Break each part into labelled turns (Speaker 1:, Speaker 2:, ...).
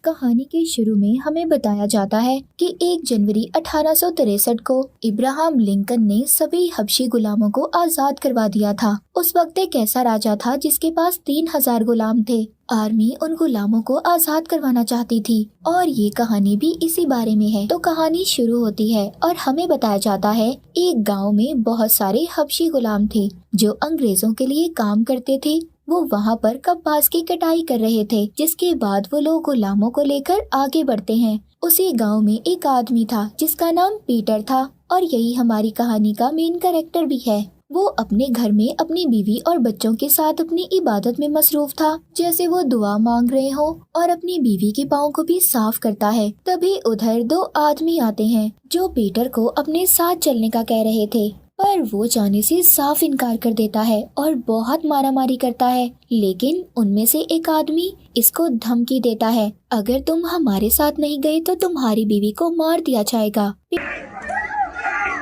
Speaker 1: कहानी के शुरू में हमें बताया जाता है कि 1 जनवरी 1863 को इब्राहम लिंकन ने सभी हबशी गुलामों को आजाद करवा दिया था। उस वक्त एक ऐसा राजा था जिसके पास 3000 गुलाम थे। आर्मी उन गुलामों को आजाद करवाना चाहती थी और ये कहानी भी इसी बारे में है। तो कहानी शुरू होती है और हमें बताया जाता है एक गांव में बहुत सारे हबशी गुलाम थे जो अंग्रेजों के लिए काम करते थे। वो वहाँ पर कपास की कटाई कर रहे थे, जिसके बाद वो लोग गुलामों को लेकर आगे बढ़ते हैं। उसी गांव में एक आदमी था जिसका नाम पीटर था और यही हमारी कहानी का मेन कैरेक्टर भी है। वो अपने घर में अपनी बीवी और बच्चों के साथ अपनी इबादत में मसरूफ था, जैसे वो दुआ मांग रहे हो और अपनी बीवी के पाँव को भी साफ करता है। तभी उधर 2 आदमी आते हैं जो पीटर को अपने साथ चलने का कह रहे थे, पर वो जाने से साफ इनकार कर देता है और बहुत मारामारी करता है। लेकिन उनमें से एक आदमी इसको धमकी देता है, अगर तुम हमारे साथ नहीं गए तो तुम्हारी बीवी को मार दिया जाएगा।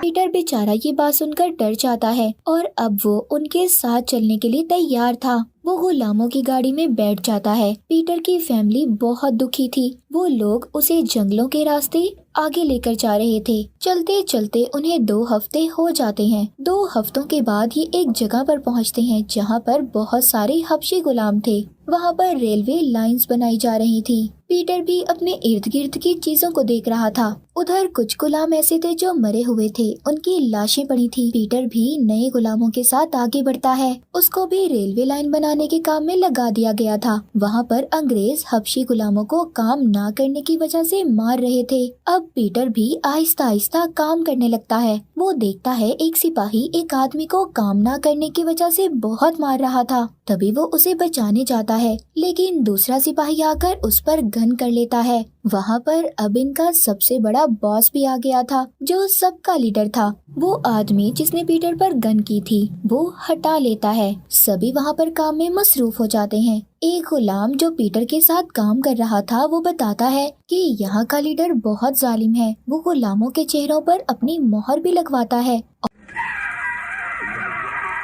Speaker 1: पीटर बेचारा ये बात सुनकर डर जाता है और अब वो उनके साथ चलने के लिए तैयार था। वो गुलामों की गाड़ी में बैठ जाता है। पीटर की फैमिली बहुत दुखी थी। वो लोग उसे जंगलों के रास्ते आगे लेकर जा रहे थे। चलते चलते उन्हें 2 हफ्ते हो जाते हैं। 2 हफ्तों के बाद ये एक जगह पर पहुंचते हैं जहां पर बहुत सारे हबशी गुलाम थे। वहां पर रेलवे लाइंस बनाई जा रही थी। पीटर भी अपने इर्द गिर्द की चीजों को देख रहा था। उधर कुछ गुलाम ऐसे थे जो मरे हुए थे, उनकी लाशें पड़ी थी। पीटर भी नए गुलामों के साथ आगे बढ़ता है। उसको भी रेलवे लाइन बनाने के काम में लगा दिया गया था। वहाँ पर अंग्रेज हबशी गुलामों को काम ना करने की वजह से मार रहे थे। अब पीटर भी आहिस्ता आहिस्ता काम करने लगता है। वो देखता है एक सिपाही एक आदमी को काम ना करने की वजह से बहुत मार रहा था। तभी वो उसे बचाने जाता है, लेकिन दूसरा सिपाही आकर उस पर गन कर लेता है। वहाँ पर अब इनका सबसे बड़ा बॉस भी आ गया था जो सबका लीडर था। वो आदमी जिसने पीटर पर गन की थी वो हटा लेता है। सभी वहाँ पर काम में मसरूफ हो जाते हैं। एक गुलाम जो पीटर के साथ काम कर रहा था वो बताता है कि यहाँ का लीडर बहुत जालिम है। वो गुलामों के चेहरों पर अपनी मोहर भी लगवाता है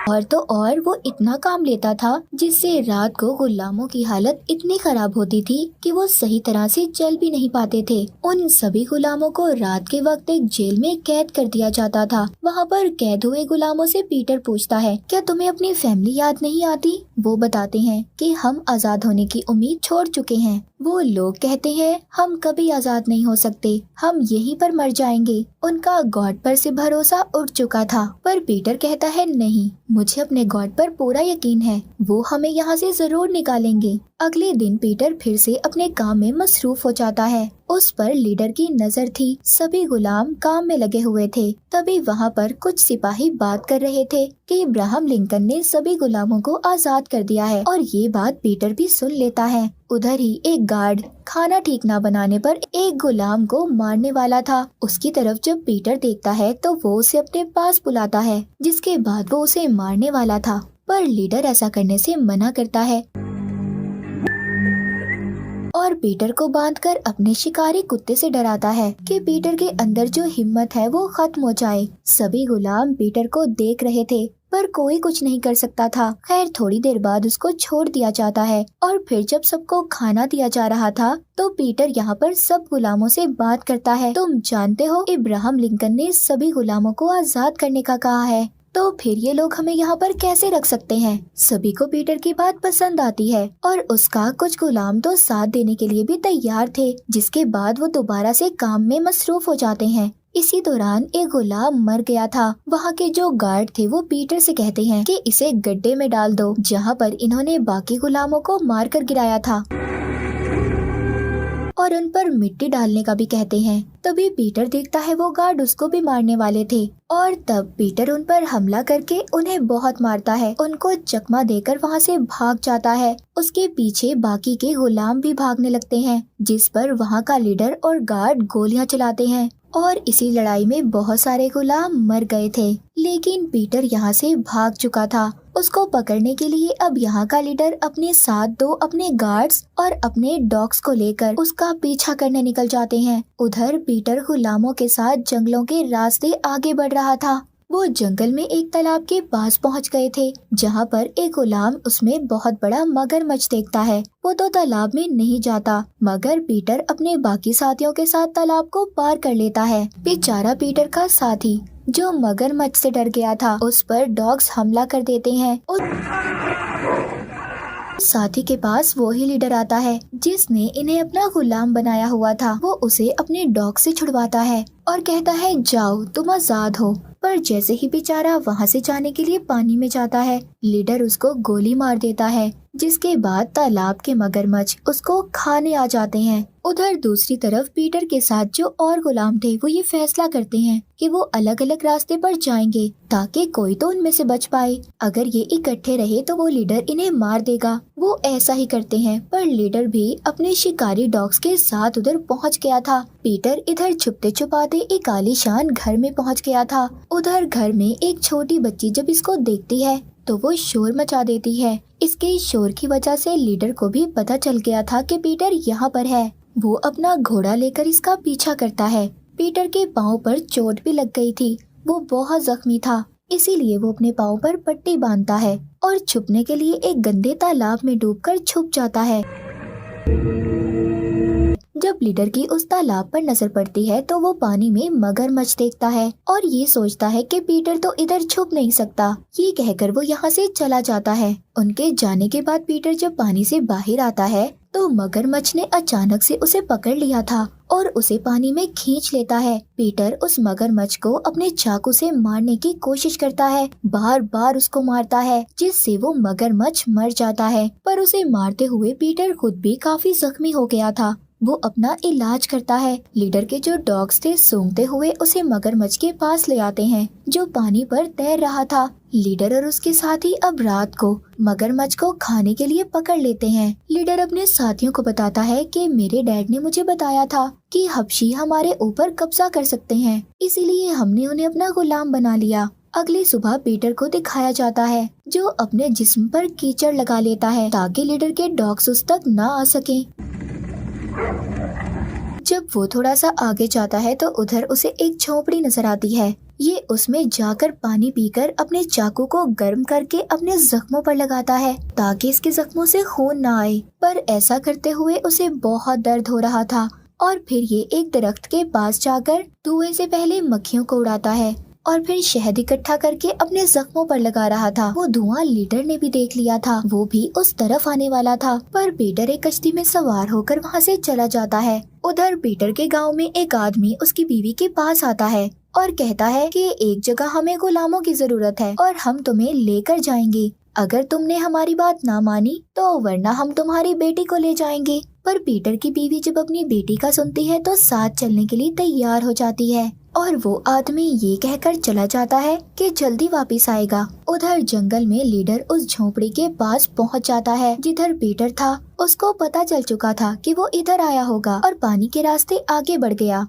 Speaker 1: और तो और वो इतना काम लेता था जिससे रात को गुलामों की हालत इतनी खराब होती थी कि वो सही तरह से चल भी नहीं पाते थे। उन सभी गुलामों को रात के वक्त एक जेल में कैद कर दिया जाता था। वहाँ पर कैद हुए गुलामों से पीटर पूछता है, क्या तुम्हें अपनी फैमिली याद नहीं आती? वो बताते हैं कि हम आजाद होने की उम्मीद छोड़ चुके हैं। वो लोग कहते हैं हम कभी आजाद नहीं हो सकते, हम यहीं पर मर जाएंगे। उनका गॉड पर से भरोसा उठ चुका था, पर पीटर कहता है नहीं, मुझे अपने गॉड पर पूरा यकीन है, वो हमें यहाँ से जरूर निकालेंगे। अगले दिन पीटर फिर से अपने काम में मसरूफ हो जाता है। उस पर लीडर की नजर थी। सभी गुलाम काम में लगे हुए थे। तभी वहाँ पर कुछ सिपाही बात कर रहे थे कि इब्राहम लिंकन ने सभी गुलामों को आजाद कर दिया है और ये बात पीटर भी सुन लेता है। उधर ही एक गार्ड खाना ठीक ना बनाने पर एक गुलाम को मारने वाला था। उसकी तरफ जब पीटर देखता है तो वो उसे अपने पास बुलाता है, जिसके बाद वो उसे मारने वाला था, पर लीडर ऐसा करने से मना करता है और पीटर को बांधकर अपने शिकारी कुत्ते से डराता है कि पीटर के अंदर जो हिम्मत है वो खत्म हो जाए। सभी गुलाम पीटर को देख रहे थे पर कोई कुछ नहीं कर सकता था। खैर थोड़ी देर बाद उसको छोड़ दिया जाता है और फिर जब सबको खाना दिया जा रहा था तो पीटर यहाँ पर सब गुलामों से बात करता है। तुम जानते हो इब्राहम लिंकन ने सभी गुलामों को आजाद करने का कहा है, तो फिर ये लोग हमें यहाँ पर कैसे रख सकते हैं? सभी को पीटर की बात पसंद आती है और उसका कुछ गुलाम तो साथ देने के लिए भी तैयार थे, जिसके बाद वो दोबारा से काम में मसरूफ हो जाते हैं। इसी दौरान एक गुलाम मर गया था। वहाँ के जो गार्ड थे वो पीटर से कहते हैं कि इसे गड्ढे में डाल दो जहाँ पर इन्होंने बाकी गुलामों को मार कर गिराया था, और उन पर मिट्टी डालने का भी कहते हैं। तभी पीटर देखता है वो गार्ड उसको भी मारने वाले थे और तब पीटर उन पर हमला करके उन्हें बहुत मारता है। उनको चकमा देकर वहाँ से भाग जाता है। उसके पीछे बाकी के गुलाम भी भागने लगते हैं, जिस पर वहाँ का लीडर और गार्ड गोलियां चलाते हैं और इसी लड़ाई में बहुत सारे गुलाम मर गए थे। लेकिन पीटर यहाँ से भाग चुका था। उसको पकड़ने के लिए अब यहाँ का लीडर अपने साथ 2 अपने गार्ड्स और अपने डॉग्स को लेकर उसका पीछा करने निकल जाते हैं। उधर पीटर गुलामों के साथ जंगलों के रास्ते आगे बढ़ रहा था। वो जंगल में एक तालाब के पास पहुंच गए थे, जहां पर एक गुलाम उसमें बहुत बड़ा मगरमच्छ देखता है। वो तो तालाब में नहीं जाता, मगर पीटर अपने बाकी साथियों के साथ तालाब को पार कर लेता है। बेचारा पीटर का साथी जो मगरमच्छ से डर गया था, उस पर डॉग्स हमला कर देते हैं। साथी के पास वो ही लीडर आता है जिसने इन्हें अपना गुलाम बनाया हुआ था। वो उसे अपने डॉग से छुड़वाता है और कहता है जाओ तुम आजाद हो। पर जैसे ही बेचारा वहाँ से जाने के लिए पानी में जाता है, लीडर उसको गोली मार देता है, जिसके बाद तालाब के मगरमच्छ उसको खाने आ जाते हैं। उधर दूसरी तरफ पीटर के साथ जो और गुलाम थे वो ये फैसला करते हैं कि वो अलग अलग रास्ते पर जाएंगे ताकि कोई तो उनमें से बच पाए। अगर ये इकट्ठे रहे तो वो लीडर इन्हें मार देगा। वो ऐसा ही करते हैं, पर लीडर भी अपने शिकारी डॉग्स के साथ उधर पहुंच गया था। पीटर इधर छुपते छुपाते एक आलीशान घर में पहुंच गया था। उधर घर में एक छोटी बच्ची जब इसको देखती है तो वो शोर मचा देती है। इसके शोर की वजह से लीडर को भी पता चल गया था कि पीटर यहाँ पर है। वो अपना घोड़ा लेकर इसका पीछा करता है। पीटर के पाँव पर चोट भी लग गई थी, वो बहुत जख्मी था, इसीलिए वो अपने पाँव पर पट्टी बांधता है और छुपने के लिए एक गंदे तालाब में डूबकर छुप जाता है। जब लीडर की उस तालाब पर नजर पड़ती है तो वो पानी में मगरमच्छ देखता है और ये सोचता है कि पीटर तो इधर छुप नहीं सकता। ये कहकर वो यहाँ से चला जाता है। उनके जाने के बाद पीटर जब पानी से बाहर आता है तो मगरमच्छ ने अचानक से उसे पकड़ लिया था और उसे पानी में खींच लेता है। पीटर उस मगरमच्छ को अपने चाकू से मारने की कोशिश करता है, बार बार उसको मारता है, जिससे वो मगरमच्छ मर जाता है। पर उसे मारते हुए पीटर खुद भी काफी जख्मी हो गया था। वो अपना इलाज करता है। लीडर के जो डॉग्स थे सूंघते हुए उसे मगरमच्छ के पास ले आते हैं जो पानी पर तैर रहा था। लीडर और उसके साथी अब रात को मगरमच्छ को खाने के लिए पकड़ लेते हैं। लीडर अपने साथियों को बताता है कि मेरे डैड ने मुझे बताया था कि हबशी हमारे ऊपर कब्जा कर सकते हैं, इसीलिए हमने उन्हें अपना गुलाम बना लिया। अगली सुबह पीटर को दिखाया जाता है जो अपने जिस्म पर कीचड़ लगा लेता है ताकि लीडर के डॉग्स उस तक न आ सके। जब वो थोड़ा सा आगे जाता है तो उधर उसे एक झोपड़ी नजर आती है। ये उसमें जाकर पानी पीकर अपने चाकू को गर्म करके अपने जख्मों पर लगाता है ताकि इसके जख्मों से खून ना आए। पर ऐसा करते हुए उसे बहुत दर्द हो रहा था और फिर ये एक दरख्त के पास जाकर धुएं से पहले मक्खियों को उड़ाता है और फिर शहद इकट्ठा करके अपने जख्मों पर लगा रहा था। वो धुआं लीडर ने भी देख लिया था, वो भी उस तरफ आने वाला था, पर पीटर एक कश्ती में सवार होकर वहाँ से चला जाता है। उधर पीटर के गांव में एक आदमी उसकी बीवी के पास आता है और कहता है कि एक जगह हमें गुलामों की जरूरत है और हम तुम्हें लेकर जाएंगे। अगर तुमने हमारी बात ना मानी तो वरना हम तुम्हारी बेटी को ले जाएंगे। पर पीटर की बीवी जब अपनी बेटी का सुनती है तो साथ चलने के लिए तैयार हो जाती है और वो आदमी ये कहकर चला जाता है कि जल्दी वापस आएगा। उधर जंगल में लीडर उस झोपड़ी के पास पहुंच जाता है जिधर पीटर था। उसको पता चल चुका था कि वो इधर आया होगा और पानी के रास्ते आगे बढ़ गया।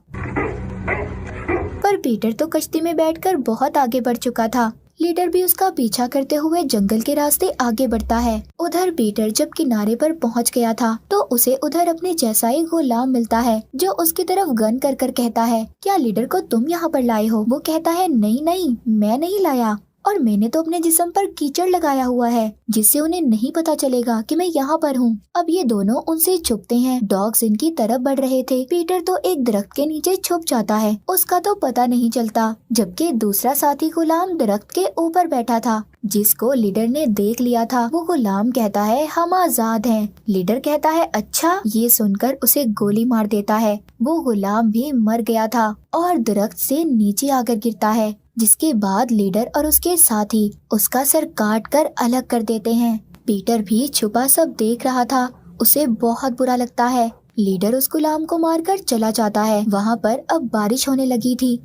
Speaker 1: पर पीटर तो कश्ती में बैठकर बहुत आगे बढ़ चुका था। लीडर भी उसका पीछा करते हुए जंगल के रास्ते आगे बढ़ता है। उधर पीटर जब किनारे पर पहुंच गया था तो उसे उधर अपने जैसा ही गुलाम मिलता है जो उसकी तरफ गन कर कर कहता है, क्या लीडर को तुम यहाँ पर लाए हो? वो कहता है, नहीं नहीं, मैं नहीं लाया और मैंने तो अपने जिस्म पर कीचड़ लगाया हुआ है जिससे उन्हें नहीं पता चलेगा कि मैं यहाँ पर हूँ। अब ये दोनों उनसे छुपते हैं। डॉग्स इनकी तरफ बढ़ रहे थे। पीटर तो एक दरख्त के नीचे छुप जाता है, उसका तो पता नहीं चलता, जबकि दूसरा साथी गुलाम दरख्त के ऊपर बैठा था जिसको लीडर ने देख लिया था। वो गुलाम कहता है, हम आजाद हैं। लीडर कहता है, अच्छा। ये सुनकर उसे गोली मार देता है। वो गुलाम भी मर गया था और दरख्त से नीचे आकर गिरता है, जिसके बाद लीडर और उसके साथी उसका सर काट कर अलग कर देते हैं। पीटर भी छुपा सब देख रहा था, उसे बहुत बुरा लगता है। लीडर उस गुलाम को मारकर चला जाता है। वहाँ पर अब बारिश होने लगी थी।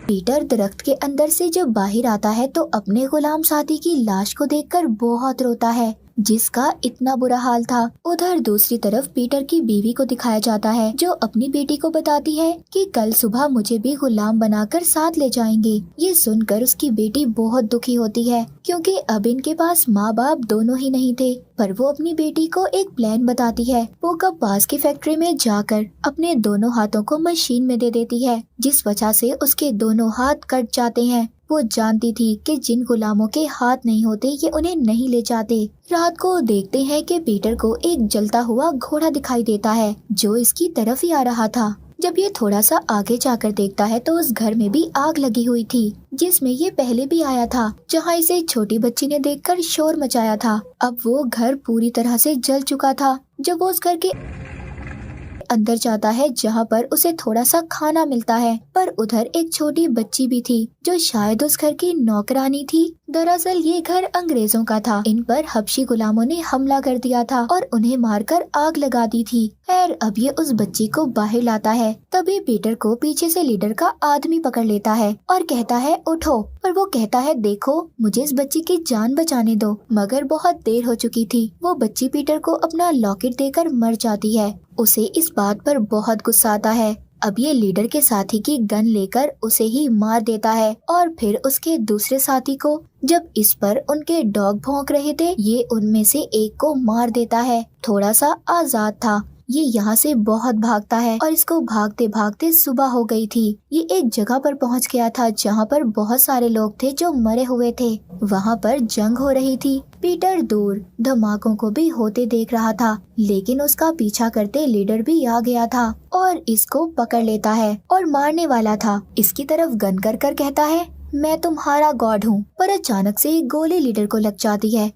Speaker 1: पीटर दरख्त के अंदर से जब बाहर आता है तो अपने गुलाम साथी की लाश को देखकर बहुत रोता है। जिसका इतना बुरा हाल था। उधर दूसरी तरफ पीटर की बीवी को दिखाया जाता है, जो अपनी बेटी को बताती है कि कल सुबह मुझे भी गुलाम बनाकर साथ ले जाएंगे। ये सुनकर उसकी बेटी बहुत दुखी होती है, क्योंकि अब इनके पास माँ बाप दोनों ही नहीं थे। पर वो अपनी बेटी को एक प्लान बताती है। वो कब पास की फैक्ट्री में जाकर अपने दोनों हाथों को मशीन में दे देती है, जिस वजह से उसके दोनों हाथ कट जाते हैं। वो जानती थी कि जिन गुलामों के हाथ नहीं होते ये उन्हें नहीं ले जाते। रात को देखते हैं कि पीटर को एक जलता हुआ घोड़ा दिखाई देता है, जो इसकी तरफ ही आ रहा था। जब ये थोड़ा सा आगे जाकर देखता है तो उस घर में भी आग लगी हुई थी, जिसमें ये पहले भी आया था, जहाँ इसे छोटी बच्ची ने देखकर शोर मचाया था। अब वो घर पूरी तरह से जल चुका था। जब वो उस घर के अंदर जाता है, जहाँ पर उसे थोड़ा सा खाना मिलता है, पर उधर एक छोटी बच्ची भी थी, जो शायद उस घर की नौकरानी थी। दरअसल ये घर अंग्रेजों का था। इन पर हबशी गुलामों ने हमला कर दिया था और उन्हें मारकर आग लगा दी थी। खैर अब ये उस बच्ची को बाहर लाता है। तभी पीटर को पीछे से लीडर का आदमी पकड़ लेता है और कहता है उठो। पर वो कहता है देखो, मुझे इस बच्ची की जान बचाने दो। मगर बहुत देर हो चुकी थी। वो बच्ची पीटर को अपना लॉकेट देकर मर जाती है। उसे इस बात पर बहुत गुस्सा आता है। अब ये लीडर के साथी की गन लेकर उसे ही मार देता है और फिर उसके दूसरे साथी को। जब इस पर उनके डॉग भौंक रहे थे, ये उनमें से एक को मार देता है। थोड़ा सा आजाद था। ये यहाँ से बहुत भागता है और इसको भागते भागते सुबह हो गई थी। ये एक जगह पर पहुँच गया था, जहाँ पर बहुत सारे लोग थे जो मरे हुए थे। वहाँ पर जंग हो रही थी। पीटर दूर धमाकों को भी होते देख रहा था, लेकिन उसका पीछा करते लीडर भी आ गया था और इसको पकड़ लेता है और मारने वाला था। इसकी तरफ गन कर कर कहता है मैं तुम्हारा गॉड हूँ। पर अचानक से एक गोली लीडर को लग जाती है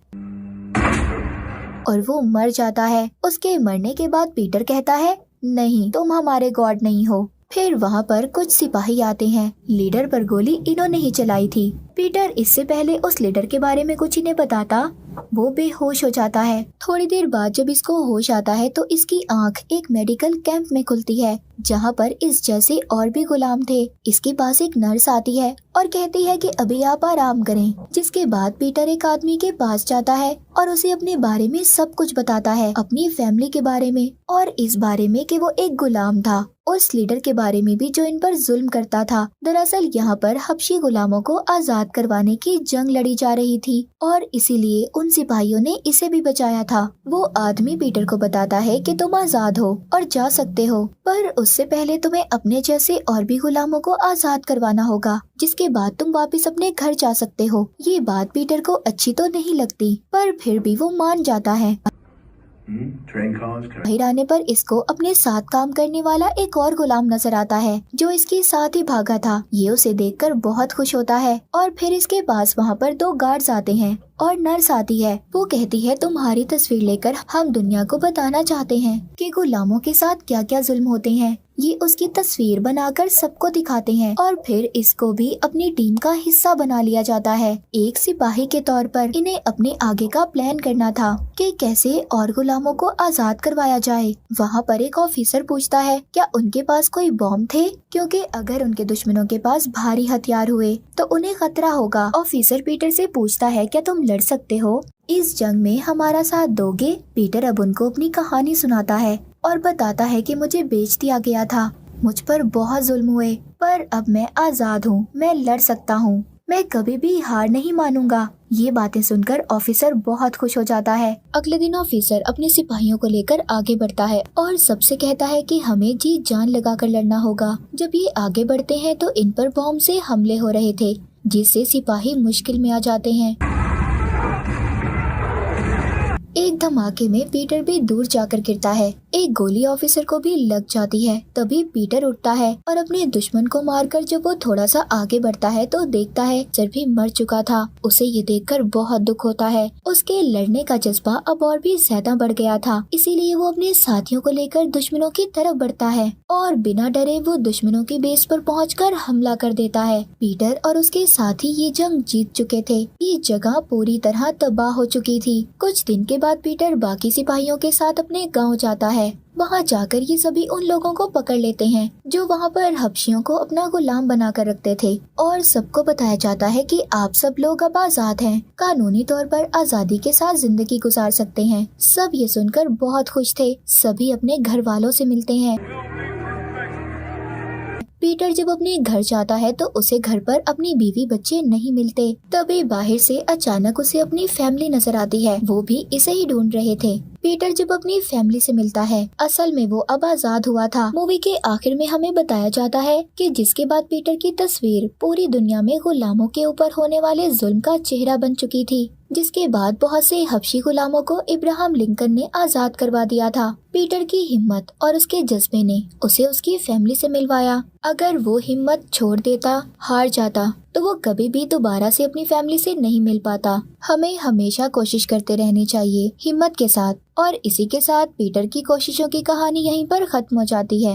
Speaker 1: और वो मर जाता है। उसके मरने के बाद पीटर कहता है नहीं, तुम हमारे गॉड नहीं हो। फिर वहाँ पर कुछ सिपाही आते हैं। लीडर पर गोली इन्होंने ही चलाई थी। पीटर इससे पहले उस लीडर के बारे में कुछ इन्हें बताता, वो बेहोश हो जाता है। थोड़ी देर बाद जब इसको होश आता है तो इसकी आंख एक मेडिकल कैंप में खुलती है, जहाँ पर इस जैसे और भी गुलाम थे। इसके पास एक नर्स आती है और कहती है कि अभी आप आराम करें। जिसके बाद पीटर एक आदमी के पास जाता है और उसे अपने बारे में सब कुछ बताता है, अपनी फैमिली के बारे में और इस बारे में कि वो एक गुलाम था, उस लीडर के बारे में भी जो इन पर जुल्म करता था। दरअसल यहाँ पर हबशी गुलामों को आजाद करवाने की जंग लड़ी जा रही थी और इसीलिए उन सिपाहियों ने इसे भी बचाया था। वो आदमी पीटर को बताता है कि तुम आजाद हो और जा सकते हो, पर उससे पहले तुम्हें अपने जैसे और भी गुलामों को आजाद करवाना होगा, जिसके बाद तुम वापस अपने घर जा सकते हो। ये बात पीटर को अच्छी तो नहीं लगती, पर फिर भी वो मान जाता है। बाहर आने पर इसको अपने साथ काम करने वाला एक और गुलाम नजर आता है, जो इसके साथ ही भागा था। ये उसे देखकर बहुत खुश होता है और फिर इसके पास वहाँ पर 2 गार्ड्स आते हैं और नर्स आती है। वो कहती है तुम्हारी तस्वीर लेकर हम दुनिया को बताना चाहते हैं कि गुलामों के साथ क्या क्या जुल्म होते हैं। ये उसकी तस्वीर बनाकर सबको दिखाते हैं और फिर इसको भी अपनी टीम का हिस्सा बना लिया जाता है। एक सिपाही के तौर पर इन्हें अपने आगे का प्लान करना था कि कैसे और गुलामों को आजाद करवाया जाए। वहाँ पर एक ऑफिसर पूछता है क्या उनके पास कोई बॉम्ब थे, क्योंकि अगर उनके दुश्मनों के पास भारी हथियार हुए तो उन्हें खतरा होगा। ऑफिसर पीटर से पूछता है क्या तुम लड़ सकते हो, इस जंग में हमारा साथ दोगे। पीटर अब उनको अपनी कहानी सुनाता है और बताता है कि मुझे बेच दिया गया था, मुझ पर बहुत जुल्म हुए, पर अब मैं आजाद हूँ, मैं लड़ सकता हूँ, मैं कभी भी हार नहीं मानूंगा। ये बातें सुनकर ऑफिसर बहुत खुश हो जाता है। अगले दिन ऑफिसर अपने सिपाहियों को लेकर आगे बढ़ता है और सबसे कहता है कि हमें जी जान लगाकर लड़ना होगा। जब ये आगे बढ़ते हैं तो इन पर बॉम्ब से हमले हो रहे थे, जिससे सिपाही मुश्किल में आ जाते हैं। एक धमाके में पीटर भी दूर जाकर गिरता है। एक गोली ऑफिसर को भी लग जाती है। तभी पीटर उठता है और अपने दुश्मन को मारकर जब वो थोड़ा सा आगे बढ़ता है तो देखता है सर भी मर चुका था। उसे ये देखकर बहुत दुख होता है। उसके लड़ने का जज्बा अब और भी ज्यादा बढ़ गया था, इसीलिए वो अपने साथियों को लेकर दुश्मनों की तरफ बढ़ता है। और बिना डरे वो दुश्मनों के बेस पर पहुंचकर हमला कर देता है। पीटर और उसके साथी ये जंग जीत चुके थे। ये जगह पूरी तरह तबाह हो चुकी थी। कुछ दिन के बाद पीटर बाकी सिपाहियों के साथ अपने गांव जाता है। वहां जाकर ये सभी उन लोगों को पकड़ लेते हैं जो वहां पर हबशियों को अपना गुलाम बनाकर रखते थे, और सबको बताया जाता है कि आप सब लोग अब आजाद हैं, कानूनी तौर पर आजादी के साथ जिंदगी गुजार सकते हैं। सब ये सुनकर बहुत खुश थे। सभी अपने घर वालों से मिलते हैं। पीटर जब अपने घर जाता है तो उसे घर पर अपनी बीवी बच्चे नहीं मिलते। तभी बाहर से अचानक उसे अपनी फैमिली नजर आती है। वो भी इसे ही ढूंढ रहे थे। पीटर जब अपनी फैमिली से मिलता है, असल में वो अब आजाद हुआ था। मूवी के आखिर में हमें बताया जाता है कि जिसके बाद पीटर की तस्वीर पूरी दुनिया में गुलामों के ऊपर होने वाले जुल्म का चेहरा बन चुकी थी, जिसके बाद बहुत से हबशी गुलामों को इब्राहम लिंकन ने आजाद करवा दिया था। पीटर की हिम्मत और उसके जज्बे ने उसे उसकी फैमिली से मिलवाया। अगर वो हिम्मत छोड़ देता, हार जाता, तो वो कभी भी दोबारा से अपनी फैमिली से नहीं मिल पाता। हमें हमेशा कोशिश करते रहनी चाहिए हिम्मत के साथ। और इसी के साथ पीटर की कोशिशों की कहानी यहीं पर खत्म हो जाती है।